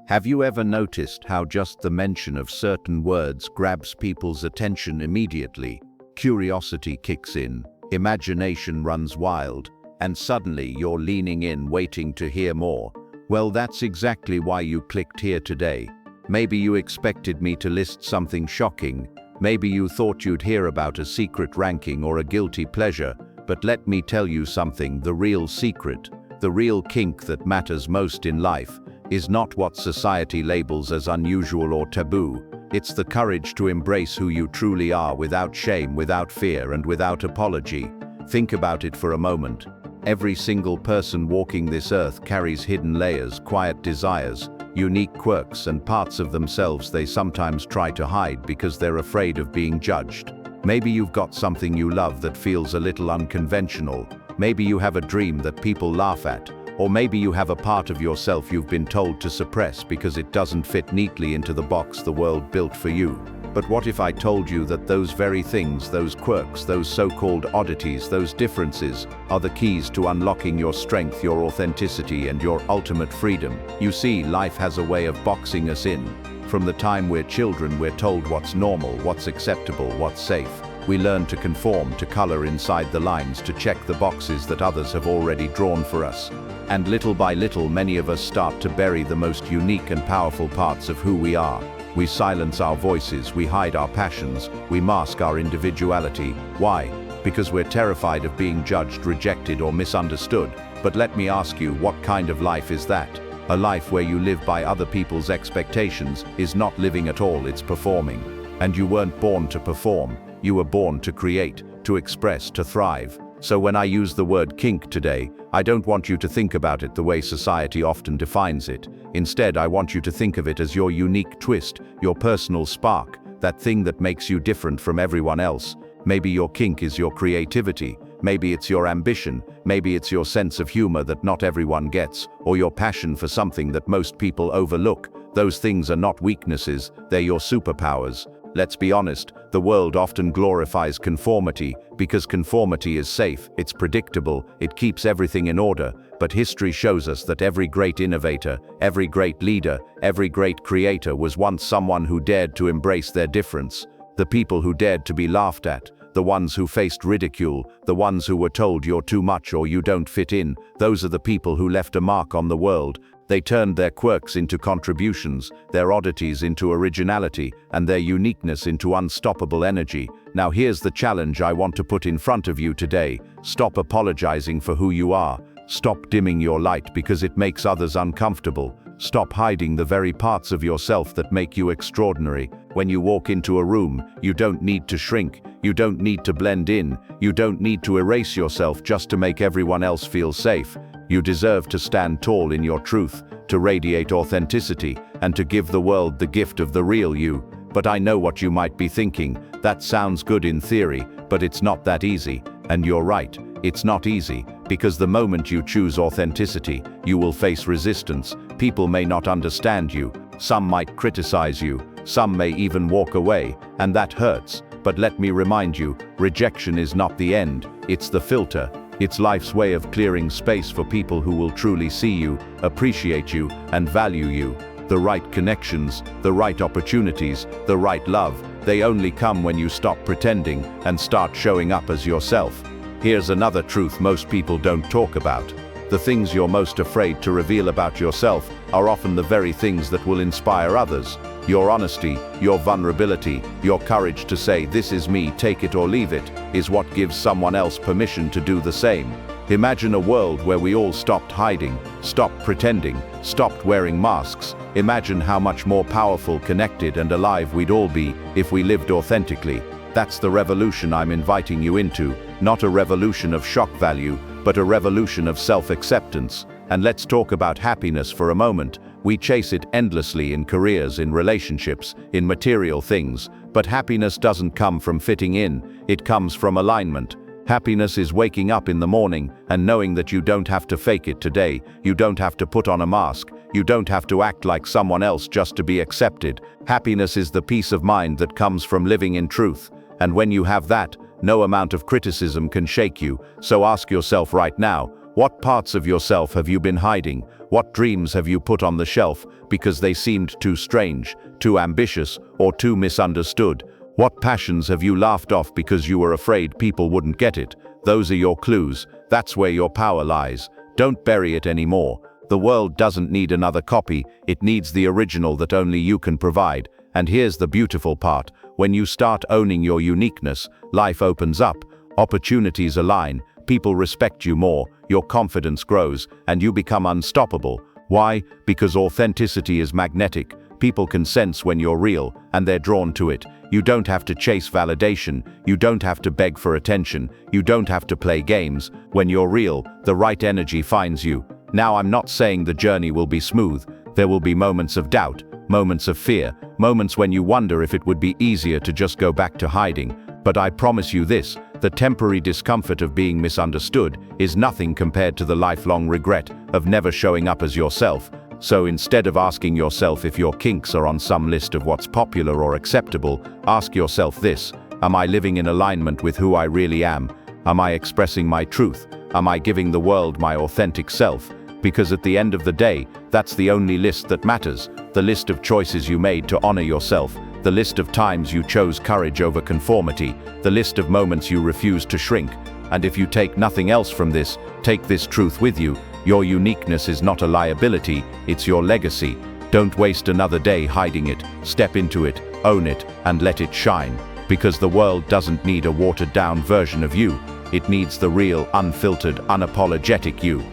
Have you ever noticed how just the mention of certain words grabs people's attention immediately? Curiosity kicks in, imagination runs wild, and suddenly you're leaning in, waiting to hear more. Well, that's exactly why you clicked here today. Maybe you expected me to list something shocking. Maybe you thought you'd hear about a secret ranking or a guilty pleasure. But let me tell you something, the real secret, the real kink that matters most in life, is not what society labels as unusual or taboo. It's the courage to embrace who you truly are without shame, without fear, and without apology. Think about it for a moment. Every single person walking this earth carries hidden layers, quiet desires, unique quirks, and parts of themselves they sometimes try to hide because they're afraid of being judged. Maybe you've got something you love that feels a little unconventional. Maybe you have a dream that people laugh at. Or maybe you have a part of yourself you've been told to suppress because it doesn't fit neatly into the box the world built for you. But what if I told you that those very things, those quirks, those so-called oddities, those differences, are the keys to unlocking your strength, your authenticity, and your ultimate freedom? You see, life has a way of boxing us in. From the time we're children, we're told what's normal, what's acceptable, what's safe. We learn to conform, to color inside the lines, to check the boxes that others have already drawn for us. And little by little, many of us start to bury the most unique and powerful parts of who we are. We silence our voices, we hide our passions, we mask our individuality. Why? Because we're terrified of being judged, rejected, or misunderstood. But let me ask you, what kind of life is that? A life where you live by other people's expectations is not living at all, it's performing. And you weren't born to perform. You were born to create, to express, to thrive. So when I use the word kink today, I don't want you to think about it the way society often defines it. Instead, I want you to think of it as your unique twist, your personal spark, that thing that makes you different from everyone else. Maybe your kink is your creativity. Maybe it's your ambition. Maybe it's your sense of humor that not everyone gets, or your passion for something that most people overlook. Those things are not weaknesses, they're your superpowers. Let's be honest, the world often glorifies conformity because conformity is safe, it's predictable, it keeps everything in order. But history shows us that every great innovator, every great leader, every great creator was once someone who dared to embrace their difference. The people who dared to be laughed at, the ones who faced ridicule, the ones who were told you're too much or you don't fit in, those are the people who left a mark on the world. They turned their quirks into contributions, their oddities into originality, and their uniqueness into unstoppable energy. Now here's the challenge I want to put in front of you today. Stop apologizing for who you are. Stop dimming your light because it makes others uncomfortable. Stop hiding the very parts of yourself that make you extraordinary. When you walk into a room, you don't need to shrink. You don't need to blend in. You don't need to erase yourself just to make everyone else feel safe. You deserve to stand tall in your truth, to radiate authenticity, and to give the world the gift of the real you. But I know what you might be thinking. That sounds good in theory, but it's not that easy. And you're right, it's not easy, because the moment you choose authenticity, you will face resistance. People may not understand you. Some might criticize you. Some may even walk away, and that hurts. But let me remind you, rejection is not the end, it's the filter. It's life's way of clearing space for people who will truly see you, appreciate you, and value you. The right connections, the right opportunities, the right love, they only come when you stop pretending and start showing up as yourself. Here's another truth most people don't talk about. The things you're most afraid to reveal about yourself are often the very things that will inspire others. Your honesty, your vulnerability, your courage to say, "This is me, take it or leave it," is what gives someone else permission to do the same. Imagine a world where we all stopped hiding, stopped pretending, stopped wearing masks. Imagine how much more powerful, connected, and alive we'd all be if we lived authentically. That's the revolution I'm inviting you into, not a revolution of shock value, but a revolution of self-acceptance. And let's talk about happiness for a moment. We chase it endlessly in careers, in relationships, in material things. But happiness doesn't come from fitting in, it comes from alignment. Happiness is waking up in the morning and knowing that you don't have to fake it today, you don't have to put on a mask, you don't have to act like someone else just to be accepted. Happiness is the peace of mind that comes from living in truth. And when you have that, no amount of criticism can shake you. So ask yourself right now, What parts of yourself have you been hiding? What dreams have you put on the shelf because they seemed too strange, too ambitious, or too misunderstood? What passions have you laughed off because you were afraid people wouldn't get it? Those are your clues. That's where your power lies. Don't bury it anymore. The world doesn't need another copy, it needs the original that only you can provide. And here's the beautiful part. When you start owning your uniqueness, life opens up, opportunities align, people respect you more, your confidence grows, and you become unstoppable. Why? Because authenticity is magnetic. People can sense when you're real, and they're drawn to it. You don't have to chase validation, you don't have to beg for attention, you don't have to play games. When you're real, the right energy finds you. Now, I'm not saying the journey will be smooth. There will be moments of doubt, moments of fear, moments when you wonder if it would be easier to just go back to hiding. But I promise you this, the temporary discomfort of being misunderstood is nothing compared to the lifelong regret of never showing up as yourself. So instead of asking yourself if your kinks are on some list of what's popular or acceptable, ask yourself this: am I living in alignment with who I really am? Am I expressing my truth? Am I giving the world my authentic self? Because at the end of the day, that's the only list that matters. The list of choices you made to honor yourself, the list of times you chose courage over conformity, the list of moments you refused to shrink. And if you take nothing else from this, take this truth with you. Your uniqueness is not a liability, it's your legacy. Don't waste another day hiding it. Step into it, own it, and let it shine. Because the world doesn't need a watered-down version of you. It needs the real, unfiltered, unapologetic you.